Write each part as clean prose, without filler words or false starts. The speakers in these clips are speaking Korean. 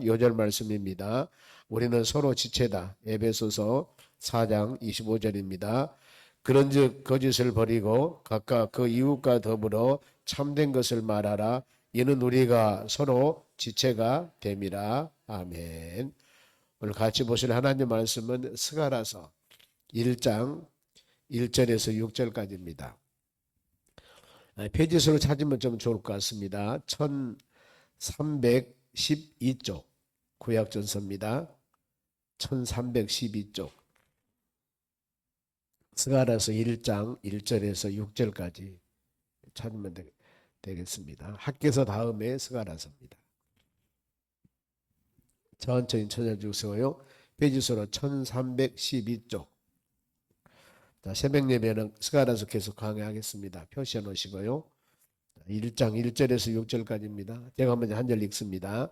요절 말씀입니다. 우리는 서로 지체다. 에베소서 4장 25절입니다. 그런즉 거짓을 버리고 각각 그 이웃과 더불어 참된 것을 말하라. 이는 우리가 서로 지체가 됨이라. 아멘. 오늘 같이 보실 하나님 말씀은 스가랴서 1장 1절에서 6절까지입니다. 페이지수로 찾으면 좀 좋을 것 같습니다. 1312쪽 구약전서입니다. 1312쪽 스가랴서 1장 1절에서 6절까지 찾으면 되겠습니다. 학개서 다음에 스가랴서입니다. 천천히 찾아주세요. 페이지수로 1312쪽. 자, 새벽 예배는 스가랴서 계속 강의하겠습니다. 표시해 놓으시고요. 1장 1절에서 6절까지입니다. 제가 먼저 한 절 읽습니다.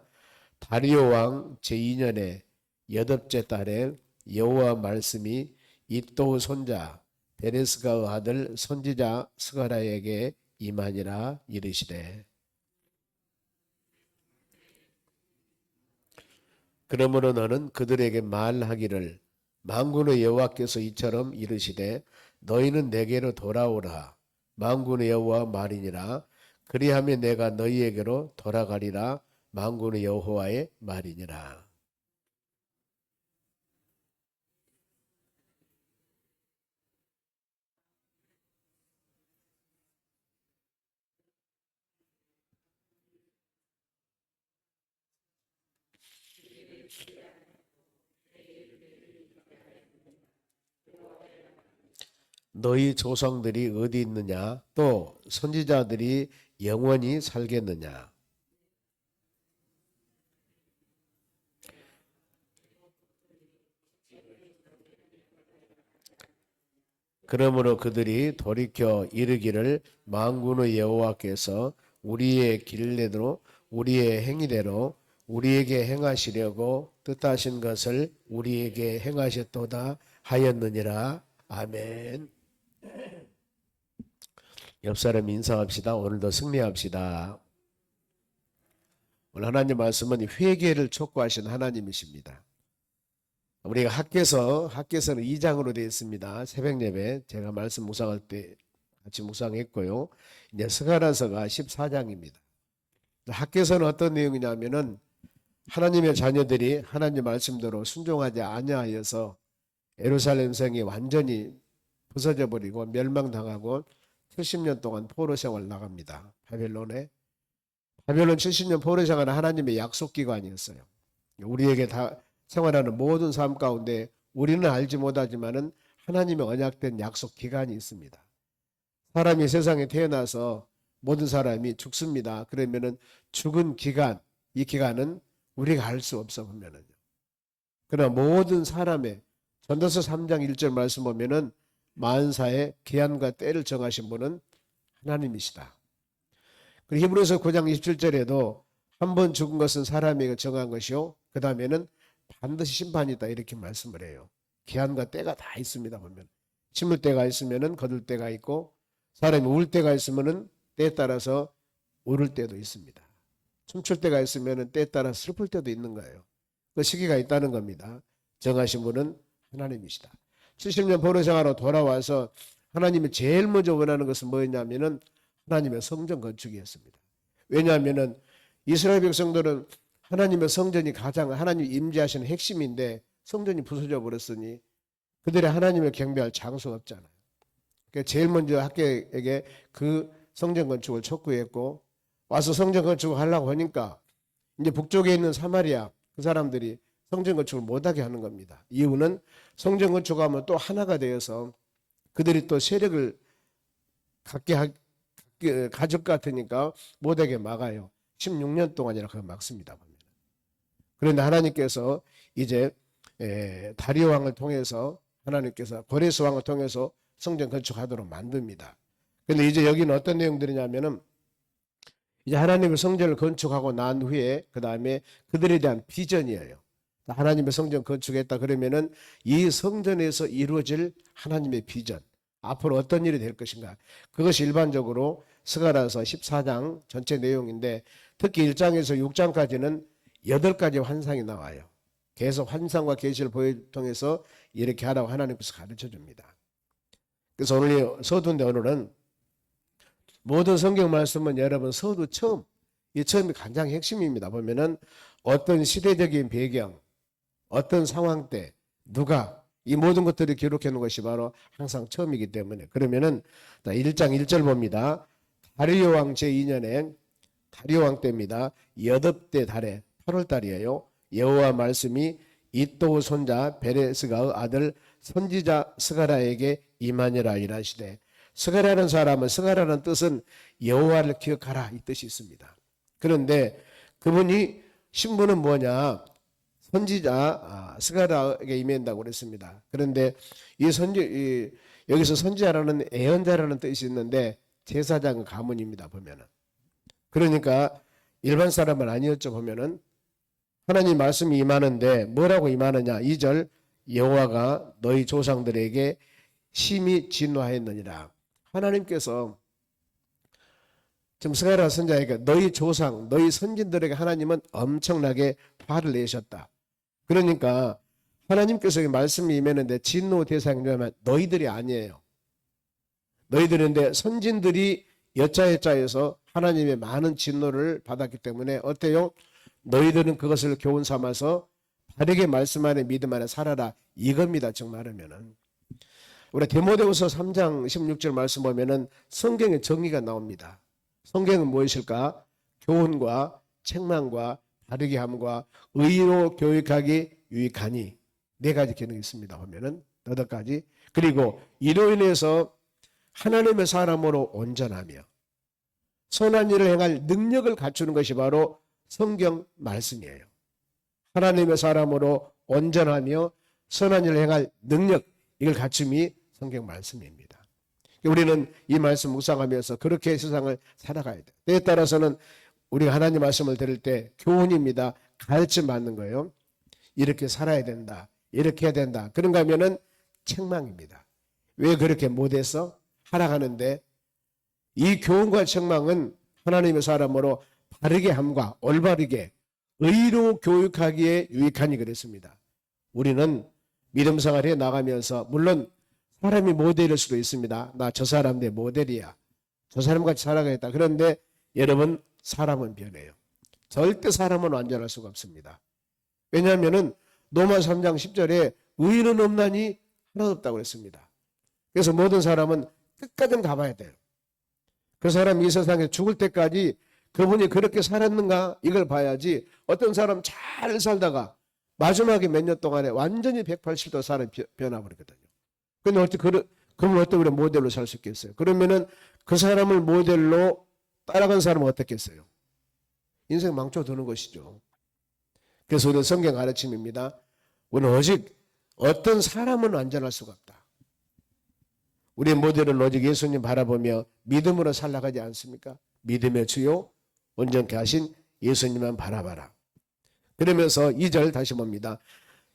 다리오 왕 제2년에 8째 달에 여호와 말씀이 iddo 손자 베레스가의 아들 선지자 스가랴에게 임하니라. 이르시되 그러므로 너는 그들에게 말하기를 만군의 여호와께서 이처럼 이르시되 너희는 내게로 돌아오라. 만군의 여호와 말이니라. 그리하면 내가 너희에게로 돌아가리라. 만군의 여호와의 말이니라. 너희 조상들이 어디 있느냐? 또 선지자들이 영원히 살겠느냐? 그러므로 그들이 돌이켜 이르기를 만군의 여호와께서 우리의 길대로 우리의 행위대로 우리에게 행하시려고 뜻하신 것을 우리에게 행하셨도다 하였느니라. 아멘. 옆사람 인사합시다. 오늘도 승리합시다. 오늘 하나님 말씀은 회개를 촉구하신 하나님이십니다. 우리가 학개서는 2장으로 되어 있습니다. 새벽 예배 제가 말씀 묵상할 때 같이 묵상했고요. 이제 스가랴서가 14장입니다. 학개서는 어떤 내용이냐면은 하나님의 자녀들이 하나님 말씀대로 순종하지 아니하여서 예루살렘 성이 완전히 부서져 버리고 멸망당하고 70년 동안 포로 생활 나갑니다. 바벨론 70년 포로 생활은 하나님의 약속 기간이었어요. 우리에게 다 생활하는 모든 삶 가운데 우리는 알지 못하지만은 하나님의 언약된 약속 기간이 있습니다. 사람이 세상에 태어나서 모든 사람이 죽습니다. 그러면은 죽은 기간, 이 기간은 우리가 알 수 없어 보면은요. 그러나 모든 사람의 전도서 3장 1절 말씀 보면은 만사의 기한과 때를 정하신 분은 하나님이시다. 그리고 히브리서 9장 27절에도 한 번 죽은 것은 사람에게 정한 것이요 그 다음에는 반드시 심판이 있다 이렇게 말씀을 해요. 기한과 때가 다 있습니다. 보면 심을 때가 있으면은 거둘 때가 있고 사람이 울 때가 있으면은 때에 따라서 울을 때도 있습니다. 춤출 때가 있으면은 때에 따라 슬플 때도 있는 거예요. 그 시기가 있다는 겁니다. 정하신 분은 하나님이시다. 70년 포로 생활로 돌아와서 하나님이 제일 먼저 원하는 것은 뭐였냐면은 하나님의 성전 건축이었습니다. 왜냐하면은 이스라엘 백성들은 하나님의 성전이 가장 하나님 임재하시는 핵심인데 성전이 부서져 버렸으니 그들의 하나님을 경배할 장소가 없잖아요. 그러니까 제일 먼저 학교에게 그 성전 건축을 촉구했고 와서 성전 건축을 하려고 하니까 이제 북쪽에 있는 사마리아 그 사람들이 성전 건축을 못하게 하는 겁니다. 이유는 성전 건축하면 또 하나가 되어서 그들이 또 세력을 가질 것 같으니까 못하게 막아요. 16년 동안이나 그걸 막습니다. 그런데 하나님께서 이제 다리오 왕을 통해서 하나님께서 고레스 왕을 통해서 성전 건축하도록 만듭니다. 그런데 이제 여기는 어떤 내용들이냐면은 이제 하나님의 성전을 건축하고 난 후에 그 다음에 그들에 대한 비전이에요. 하나님의 성전 건축했다 그러면은 이 성전에서 이루어질 하나님의 비전, 앞으로 어떤 일이 될 것인가, 그것이 일반적으로 스가랴서 14장 전체 내용인데 특히 1장에서 6장까지는 8가지 환상이 나와요. 계속 환상과 계시를 통해서 이렇게 하라고 하나님께서 가르쳐 줍니다. 그래서 오늘 서두인데 오늘은 모든 성경 말씀은 여러분 서두 이 처음이 가장 핵심입니다. 보면은 어떤 시대적인 배경, 어떤 상황 때 누가 이 모든 것들을 기록해 놓은 것이 바로 항상 처음이기 때문에 그러면은 1장 1절 봅니다. 다리오 왕 제2년에 다리오 왕 때입니다. 여덟째 달에 8월 달이에요. 여호와 말씀이 이도 손자 베레스가의 아들 선지자 스가랴에게 임하니라 이라시되 스가랴라는 사람은 스가랴라는 뜻은 여호와를 기억하라 이 뜻이 있습니다. 그런데 그분이 신분은 뭐냐? 선지자 스가랴에게 임한다고 그랬습니다. 그런데 여기서 선지자라는 예언자라는 뜻이 있는데 제사장 가문입니다. 보면은 그러니까 일반 사람은 아니었죠. 보면은 하나님 말씀이 임하는데 뭐라고 임하느냐? 2절 여호와가 너희 조상들에게 심히 진노하였느니라. 하나님께서 지금 스가랴 선지자에게 너희 조상, 너희 선진들에게 하나님은 엄청나게 화를 내셨다. 그러니까 하나님께서 말씀이 임했는데 진노 대상이면 너희들이 아니에요. 너희들인데 선진들이 여짜여짜해서 하나님의 많은 진노를 받았기 때문에 어때요? 너희들은 그것을 교훈 삼아서 바르게 말씀 안에 믿음 안에 살아라 이겁니다. 즉 말하면은 우리 디모데후서 3장 16절 말씀 보면은 성경의 정의가 나옵니다. 성경은 무엇일까? 교훈과 책망과 바르게 함과 의로 교육하기 유익하니 4가지 기능이 있습니다. 보면은 8가지. 그리고 이로 인해서 하나님의 사람으로 온전하며 선한 일을 행할 능력을 갖추는 것이 바로 성경 말씀이에요. 하나님의 사람으로 온전하며 선한 일을 행할 능력 이걸 갖춤이 성경 말씀입니다. 우리는 이 말씀 묵상하면서 그렇게 세상을 살아가야 돼요. 때에 따라서는 우리가 하나님 말씀을 들을 때 교훈입니다. 가르침 받는 거예요. 이렇게 살아야 된다. 이렇게 해야 된다. 그런가 하면은 책망입니다. 왜 그렇게 못해서 하락하는데 이 교훈과 책망은 하나님의 사람으로 바르게 함과 올바르게 의로 교육하기에 유익하니 그랬습니다. 우리는 믿음 생활에 나가면서 물론 사람이 모델일 수도 있습니다. 나 저 사람 내 모델이야. 저 사람같이 살아가겠다. 그런데 여러분 사람은 변해요. 절대 사람은 완전할 수가 없습니다. 왜냐하면 로마 3장 10절에 의인은 없나니 하나도 없다고 그랬습니다. 그래서 모든 사람은 끝까지 가봐야 돼요. 그 사람이 이 세상에 죽을 때까지 그분이 그렇게 살았는가 이걸 봐야지 어떤 사람 잘 살다가 마지막에 몇 년 동안에 완전히 180도 사람이 변화버리거든요. 근데 그러면 어떻게 우리 모델로 살 수 있겠어요? 그러면은 그 사람을 모델로 따라간 사람은 어떻겠어요? 인생 망쳐드는 것이죠. 그래서 우리는 성경 가르침입니다. 우리는 오직 어떤 사람은 완전할 수가 없다. 우리의 모델은 오직 예수님 바라보며 믿음으로 살아가지 않습니까? 믿음의 주요 온전케 하신 예수님만 바라봐라. 그러면서 2절 다시 봅니다.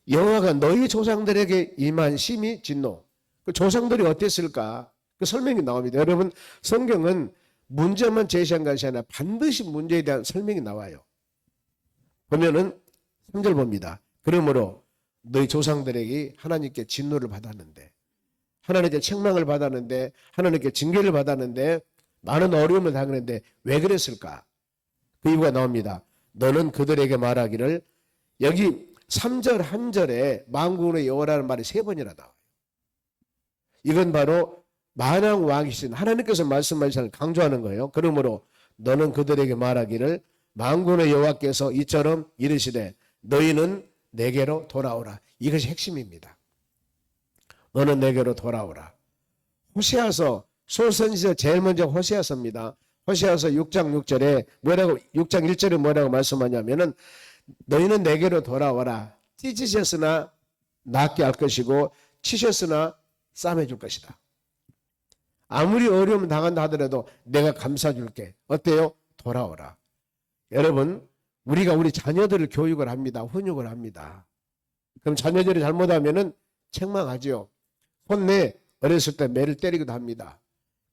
여호와가 너희 조상들에게 임한 심히 진노. 그 조상들이 어땠을까? 그 설명이 나옵니다. 여러분 성경은 문제만 제시한 것이 아니라 반드시 문제에 대한 설명이 나와요. 보면은 3절 봅니다. 그러므로 너희 조상들에게 하나님께 진노를 받았는데 하나님께 책망을 받았는데 하나님께 징계를 받았는데 많은 어려움을 당했는데 왜 그랬을까? 그 이유가 나옵니다. 너는 그들에게 말하기를 여기 3절 한 절에 만군의 여호와라는 말이 3번이나 나와요. 이건 바로 만왕 왕이신 하나님께서 말씀하시는 강조하는 거예요. 그러므로 너는 그들에게 말하기를 만군의 여호와께서 이처럼 이르시되 너희는 내게로 돌아오라. 이것이 핵심입니다. 너는 내게로 돌아오라. 호세아서 소선지서 제일 먼저 호세아서입니다. 호세아서 6장 6절에 6장 1절에 뭐라고 말씀하냐면은 너희는 내게로 돌아와라. 찢으셨으나 낫게 할 것이고 치셨으나 싸매줄 것이다. 아무리 어려움 당한다 하더라도 내가 감싸줄게. 어때요? 돌아오라. 여러분 우리가 우리 자녀들을 교육을 합니다. 훈육을 합니다. 그럼 자녀들이 잘못하면은 책망하죠. 혼내 어렸을 때 매를 때리기도 합니다.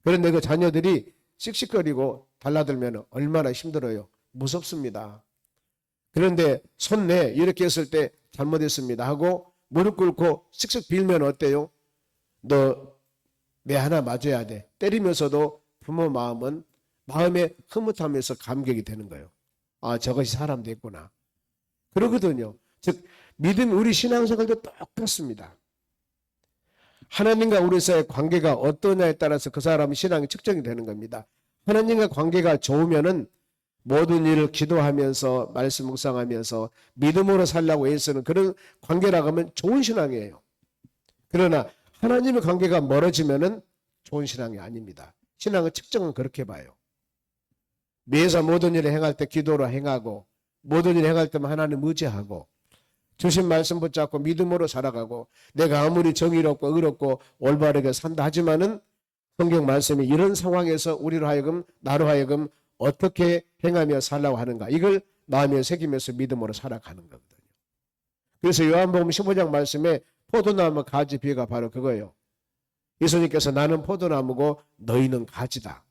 그런데 그 자녀들이 씩씩거리고 달라들면 얼마나 힘들어요. 무섭습니다. 그런데 손내 이렇게 했을 때 잘못했습니다 하고 무릎 꿇고 씩씩 빌면 어때요? 너 내 하나 맞아야 돼. 때리면서도 부모 마음은 마음에 흐뭇하면서 감격이 되는 거예요. 아, 저것이 사람 됐구나. 그러거든요. 즉 믿음, 우리 신앙생활도 똑같습니다. 하나님과 우리 사이의 관계가 어떠냐에 따라서 그 사람의 신앙이 측정이 되는 겁니다. 하나님과 관계가 좋으면은 모든 일을 기도하면서 말씀 묵상하면서 믿음으로 살라고 애쓰는 그런 관계라고 하면 좋은 신앙이에요. 그러나 하나님의 관계가 멀어지면은 좋은 신앙이 아닙니다. 신앙의 측정은 그렇게 봐요. 매사 모든 일을 행할 때 기도로 행하고 모든 일을 행할 때만 하나님 의지하고 주신 말씀 붙잡고 믿음으로 살아가고 내가 아무리 정의롭고 의롭고 올바르게 산다 하지만은 성경 말씀이 이런 상황에서 우리로 하여금 나로 하여금 어떻게 행하며 살라고 하는가 이걸 마음에 새기면서 믿음으로 살아가는 거거든요. 그래서 요한복음 15장 말씀에 포도나무 가지 비유가 바로 그거예요. 예수님께서 나는 포도나무고 너희는 가지다.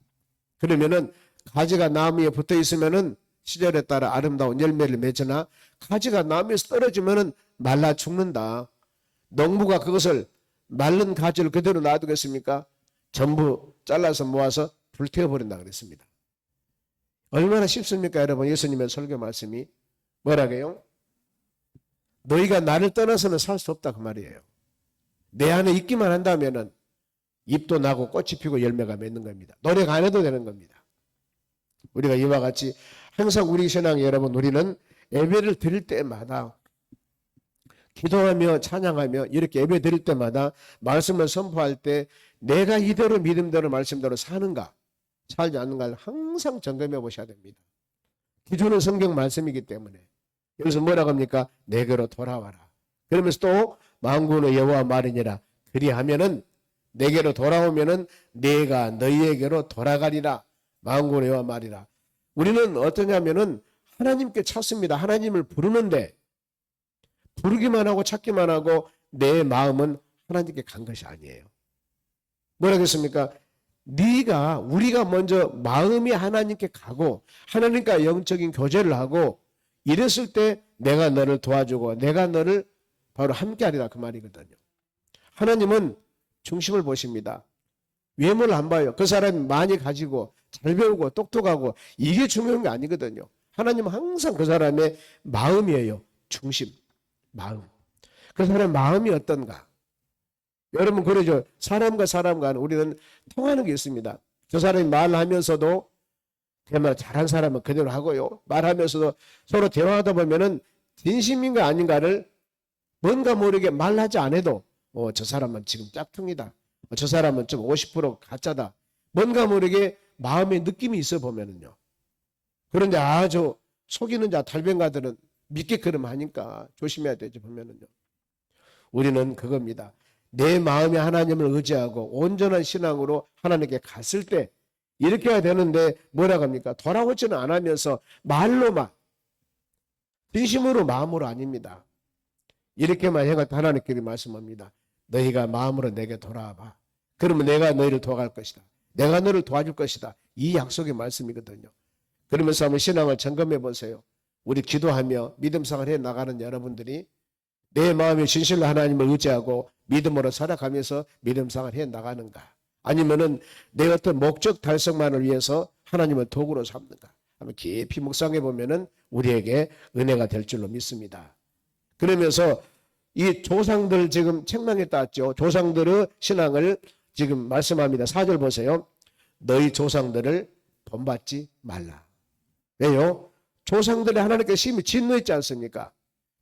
그러면은 가지가 나무에 붙어 있으면은 시절에 따라 아름다운 열매를 맺으나 가지가 나무에서 떨어지면은 말라 죽는다. 농부가 그것을 말른 가지를 그대로 놔두겠습니까? 전부 잘라서 모아서 불태워버린다 그랬습니다. 얼마나 쉽습니까 여러분? 예수님의 설교 말씀이 뭐라고요? 너희가 나를 떠나서는 살 수 없다 그 말이에요. 내 안에 있기만 한다면은 잎도 나고 꽃이 피고 열매가 맺는 겁니다. 노력 안 해도 되는 겁니다. 우리가 이와 같이 항상 우리 신앙 여러분 우리는 예배를 드릴 때마다 기도하며 찬양하며 이렇게 예배 드릴 때마다 말씀을 선포할 때 내가 이대로 믿음대로 말씀대로 사는가 살지 않는가를 항상 점검해 보셔야 됩니다. 기준은 성경 말씀이기 때문에 여기서 뭐라고 합니까? 내게로 돌아와라. 그러면서 또 만군의 여호와 말이니라. 그리하면은 내게로 돌아오면은 내가 너희에게로 돌아가리라. 만군의 여호와 말이라. 우리는 어떠냐면은 하나님께 찾습니다. 하나님을 부르는데 부르기만 하고 찾기만 하고 내 마음은 하나님께 간 것이 아니에요. 뭐라고 했습니까? 우리가 먼저 마음이 하나님께 가고 하나님과 영적인 교제를 하고 이랬을 때 내가 너를 도와주고 내가 너를 바로 함께하리라 그 말이거든요. 하나님은 중심을 보십니다. 외모를 안 봐요. 그 사람이 많이 가지고 잘 배우고 똑똑하고 이게 중요한 게 아니거든요. 하나님은 항상 그 사람의 마음이에요. 중심, 마음. 그 사람의 마음이 어떤가? 여러분 그러죠. 사람과 사람과는 우리는 통하는 게 있습니다. 저 사람이 말하면서도 정말 잘한 사람은 그대로 하고요. 말하면서도 서로 대화하다 보면은 진심인가 아닌가를 뭔가 모르게 말하지 않아도 저 사람은 지금 짝퉁이다. 저 사람은 좀 50% 가짜다. 뭔가 모르게 마음의 느낌이 있어 보면은요. 그런데 아주 속이는 자 달변가들은 믿게끔 하니까 조심해야 되죠. 보면은요. 우리는 그겁니다. 내 마음에 하나님을 의지하고 온전한 신앙으로 하나님께 갔을 때 이렇게 해야 되는데 뭐라고 합니까? 돌아오지는 않으면서 말로만 진심으로 마음으로 아닙니다. 이렇게만 해가 하나님께서 말씀합니다. 너희가 마음으로 내게 돌아와봐. 그러면 내가 너희를 도와갈 것이다. 내가 너를 도와줄 것이다. 이 약속의 말씀이거든요. 그러면서 한번 신앙을 점검해 보세요. 우리 기도하며 믿음생활 해 나가는 여러분들이 내 마음의 진실로 하나님을 의지하고 믿음으로 살아가면서 믿음생활 해 나가는가? 아니면은 내 어떤 목적 달성만을 위해서 하나님을 도구로 삼는가? 한번 깊이 묵상해 보면은 우리에게 은혜가 될 줄로 믿습니다. 그러면서 이 조상들 지금 책망에 땄죠. 조상들의 신앙을 지금 말씀합니다. 4절 보세요. 너희 조상들을 본받지 말라. 왜요? 조상들이 하나님께 심히 진노했지 않습니까?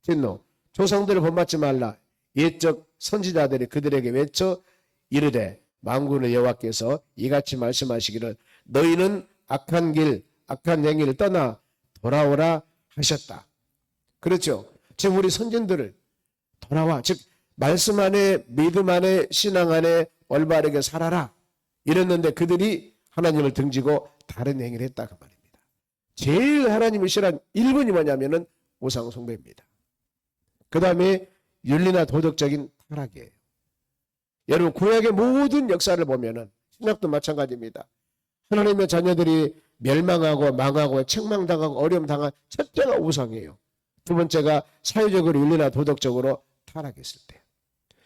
진노. 조상들을 본받지 말라. 옛적 선지자들이 그들에게 외쳐 이르되 만군의 여호와께서 이같이 말씀하시기를 너희는 악한 길, 악한 행위를 떠나 돌아오라 하셨다. 그렇죠. 지금 우리 선진들을 돌아와. 즉 말씀 안에 믿음 안에 신앙 안에 올바르게 살아라. 이랬는데 그들이 하나님을 등지고 다른 행위를 했다 그 말입니다. 제일 하나님을 싫어하는 1번이 뭐냐면은 우상 숭배입니다. 그 다음에 윤리나 도덕적인 타락이에요. 여러분 구약의 모든 역사를 보면은 신약도 마찬가지입니다. 하나님의 자녀들이 멸망하고 망하고 책망당하고 어려움 당한 첫째가 우상이에요. 두 번째가 사회적으로 윤리나 도덕적으로 타락했을 때.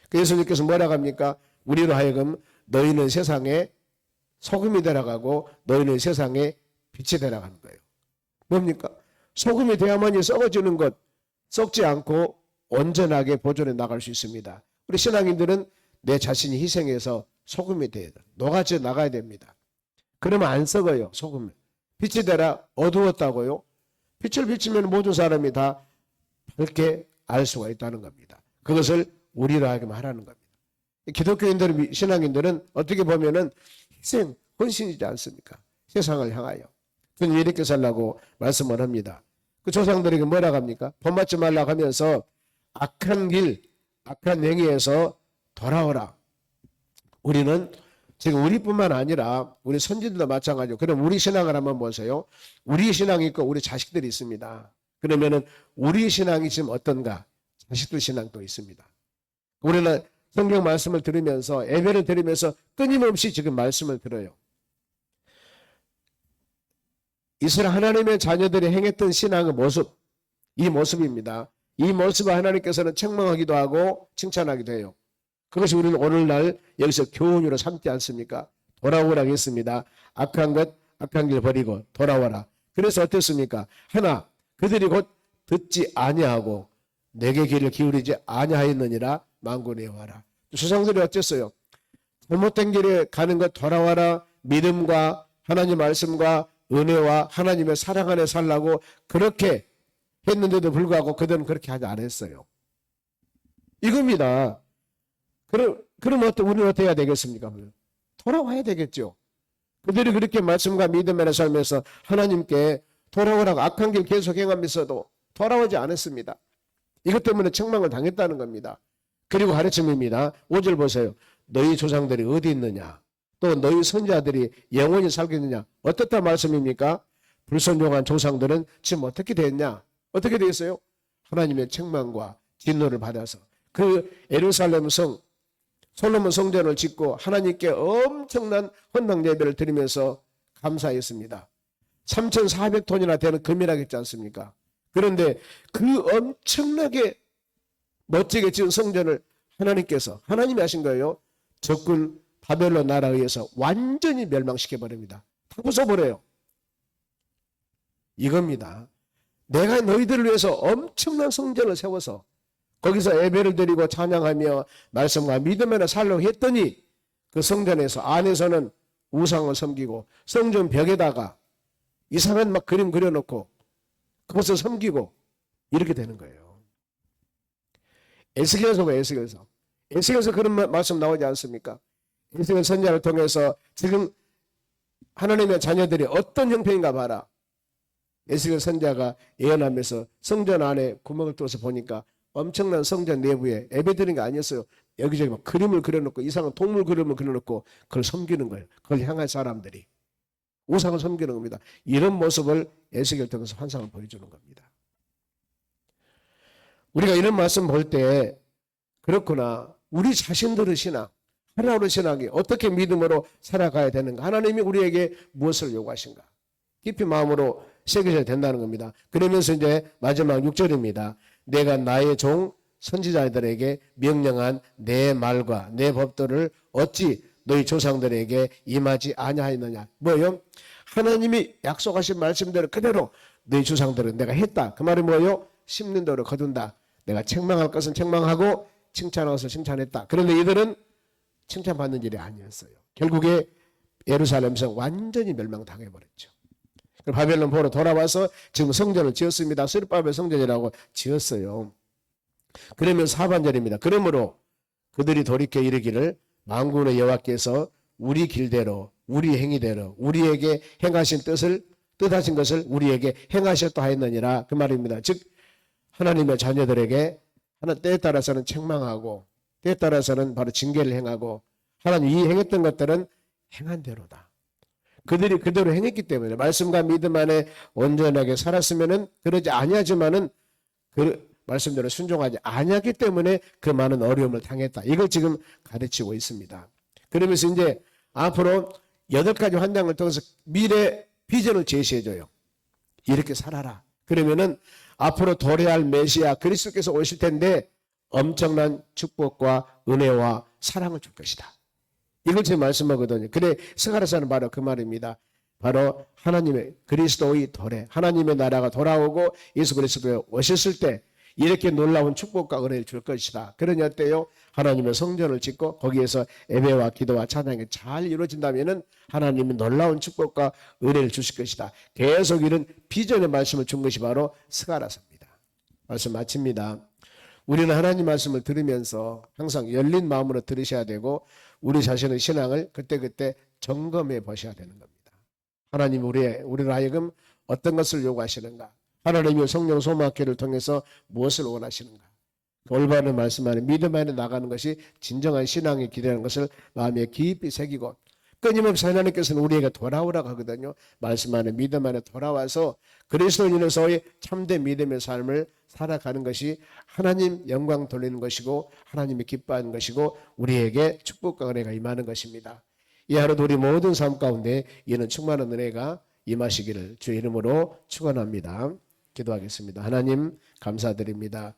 그 예수님께서 뭐라고 합니까? 우리로 하여금 너희는 세상에 소금이 되라가고 너희는 세상에 빛이 되라가는 거예요. 뭡니까? 소금이 돼야만이 썩어지는 것, 썩지 않고 온전하게 보존해 나갈 수 있습니다. 우리 신앙인들은 내 자신이 희생해서 소금이 돼야 돼. 녹아져 나가야 됩니다. 그러면 안 썩어요. 소금은. 빛이 되라 어두웠다고요? 빛을 비추면 모든 사람이 다 밝게 알 수가 있다는 겁니다. 그것을 우리로 하여금 하라는 겁니다. 기독교인들, 신앙인들은 어떻게 보면은 희생, 헌신이지 않습니까? 세상을 향하여. 그는 이렇게 살라고 말씀을 합니다. 그 조상들에게 뭐라고 합니까? 본받지 말라고 하면서 악한 길, 악한 행위에서 돌아오라. 우리는 지금 우리뿐만 아니라 우리 선진들도 마찬가지고, 그럼 우리 신앙을 한번 보세요. 우리 신앙이 있고 우리 자식들이 있습니다. 그러면은 우리 신앙이 지금 어떤가? 자식들 신앙도 있습니다. 우리는 성경 말씀을 들으면서, 예배를 드리면서 끊임없이 지금 말씀을 들어요. 이스라엘 하나님의 자녀들이 행했던 신앙의 모습, 이 모습입니다. 이 모습을 하나님께서는 책망하기도 하고 칭찬하기도 해요. 그것이 우리는 오늘날 여기서 교훈으로 삼지 않습니까? 돌아오라고 했습니다. 악한 것, 악한 길 버리고 돌아와라. 그래서 어땠습니까? 하나, 그들이 곧 듣지 아니하고 내게 귀를 기울이지 아니하였느니라. 만군의 여호와라. 조상들이 어땠어요? 잘못된 길에 가는 것 돌아와라. 믿음과 하나님 말씀과 은혜와 하나님의 사랑 안에 살라고 그렇게 했는데도 불구하고 그들은 그렇게 하지 않았어요. 이겁니다. 그럼 우리는 어떻게 해야 되겠습니까? 돌아와야 되겠죠. 그들이 그렇게 말씀과 믿음 안에 살면서 하나님께 돌아오라고 악한 길 계속 행하면서도 돌아오지 않았습니다. 이것 때문에 책망을 당했다는 겁니다. 그리고 가르침입니다. 5절 보세요. 너희 조상들이 어디 있느냐? 또 너희 선자들이 영원히 살겠느냐? 어떻다 말씀입니까? 불순종한 조상들은 지금 어떻게 됐냐? 어떻게 되겠어요? 하나님의 책망과 진노를 받아서 그 예루살렘 성 솔로몬 성전을 짓고 하나님께 엄청난 헌당 예배를 드리면서 감사했습니다. 3,400톤이나 되는 금이라고 했지 않습니까? 그런데 그 엄청나게 멋지게 지은 성전을 하나님이 하신 거예요. 적군 바벨론 나라에 의해서 완전히 멸망시켜버립니다. 다 부숴버려요. 이겁니다. 내가 너희들을 위해서 엄청난 성전을 세워서 거기서 예배를 드리고 찬양하며 말씀과 믿음으로 살려고 했더니 그 성전에서 안에서는 우상을 섬기고 성전 벽에다가 이상한 막 그림 그려놓고 그것을 섬기고 이렇게 되는 거예요. 에스겔서 그런 말씀 나오지 않습니까? 에스겔 선지자를 통해서 지금 하나님의 자녀들이 어떤 형편인가 봐라. 에스겔 선지자가 예언하면서 성전 안에 구멍을 뚫어서 보니까 엄청난 성전 내부에 예배드리는 게 아니었어요. 여기저기 막 그림을 그려놓고 이상한 동물 그림을 그려놓고 그걸 섬기는 거예요. 그걸 향한 사람들이 우상을 섬기는 겁니다. 이런 모습을 에스겔 통해서 환상을 보여주는 겁니다. 우리가 이런 말씀 볼 때 그렇구나. 우리 자신들의 신앙, 하나님의 신앙이 어떻게 믿음으로 살아가야 되는가? 하나님이 우리에게 무엇을 요구하신가? 깊이 마음으로 새겨져야 된다는 겁니다. 그러면서 이제 마지막 6절입니다. 내가 나의 종 선지자들에게 명령한 내 말과 내 법도를 어찌 너희 조상들에게 임하지 아니하였느냐? 뭐예요? 하나님이 약속하신 말씀대로 그대로 너희 조상들은 내가 했다. 그 말이 뭐예요? 심는 대로 거둔다. 내가 책망할 것은 책망하고 칭찬할 것은 칭찬했다. 그런데 이들은 칭찬받는 일이 아니었어요. 결국에 예루살렘성 완전히 멸망당해버렸죠. 바벨론 보러 돌아와서 지금 성전을 지었습니다. 스룹바벨 성전이라고 지었어요. 그러면 4반절입니다. 그러므로 그들이 돌이켜 이르기를 만군의 여호와께서 우리 길대로 우리 행위대로 우리에게 행하신 뜻하신 것을 우리에게 행하셨다 하였느니라. 그 말입니다. 즉 하나님의 자녀들에게 때에 따라서는 책망하고 때에 따라서는 바로 징계를 행하고 하나님이 행했던 것들은 행한 대로다. 그들이 그대로 행했기 때문에 말씀과 믿음 안에 온전하게 살았으면은 그러지 아니하지만은 그 말씀대로 순종하지 아니했기 때문에 그 많은 어려움을 당했다. 이걸 지금 가르치고 있습니다. 그러면서 이제 앞으로 8가지 환상을 통해서 미래 비전을 제시해줘요. 이렇게 살아라. 그러면은 앞으로 도래할 메시아 그리스도께서 오실 텐데 엄청난 축복과 은혜와 사랑을 줄 것이다. 이걸 제가 말씀하거든요. 그래 스가랴서는 바로 그 말입니다. 바로 하나님의 그리스도의 도래, 하나님의 나라가 돌아오고 예수 그리스도가 오셨을 때 이렇게 놀라운 축복과 은혜를 줄 것이다. 그러니 어때요? 하나님의 성전을 짓고 거기에서 예배와 기도와 찬양이 잘 이루어진다면 하나님의 놀라운 축복과 은혜를 주실 것이다. 계속 이런 비전의 말씀을 준 것이 바로 스가랴서입니다. 말씀 마칩니다. 우리는 하나님 말씀을 들으면서 항상 열린 마음으로 들으셔야 되고 우리 자신의 신앙을 그때그때 점검해 보셔야 되는 겁니다. 하나님 우리를 하여금 어떤 것을 요구하시는가? 하나님의 성령 소망학교를 통해서 무엇을 원하시는가? 올바른 말씀 안에 믿음 안에 나가는 것이 진정한 신앙의 길이라는 것을 마음에 깊이 새기고 끊임없이 하나님께서는 우리에게 돌아오라고 하거든요. 말씀 안에 믿음 안에 돌아와서 그리스도인으로서의 참된 믿음의 삶을 살아가는 것이 하나님 영광 돌리는 것이고 하나님이 기뻐하는 것이고 우리에게 축복과 은혜가 임하는 것입니다. 이 하루도 우리 모든 삶 가운데 이는 충만한 은혜가 임하시기를 주의 이름으로 축원합니다. 기도하겠습니다. 하나님 감사드립니다.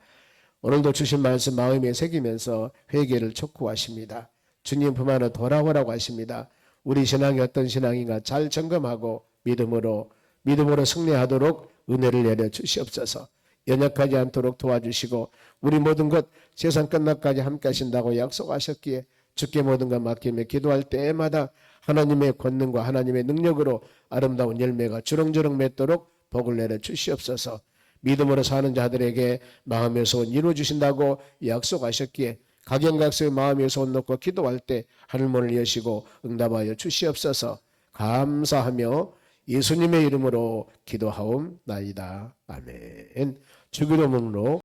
오늘도 주신 말씀 마음에 새기면서 회개를 촉구하십니다. 주님 품 안에 돌아오라고 하십니다. 우리 신앙이 어떤 신앙인가 잘 점검하고 믿음으로 승리하도록 은혜를 내려 주시옵소서. 연약하지 않도록 도와주시고 우리 모든 것 세상 끝날까지 함께 하신다고 약속하셨기에 주께 모든 것 맡기며 기도할 때마다 하나님의 권능과 하나님의 능력으로 아름다운 열매가 주렁주렁 맺도록 복을 내려 주시옵소서. 믿음으로 사는 자들에게 마음의 소원 이루어주신다고 약속하셨기에 각양각색의 마음의 소원 놓고 기도할 때 하늘문을 여시고 응답하여 주시옵소서. 감사하며 예수님의 이름으로 기도하옵나이다. 아멘. 주기도문으로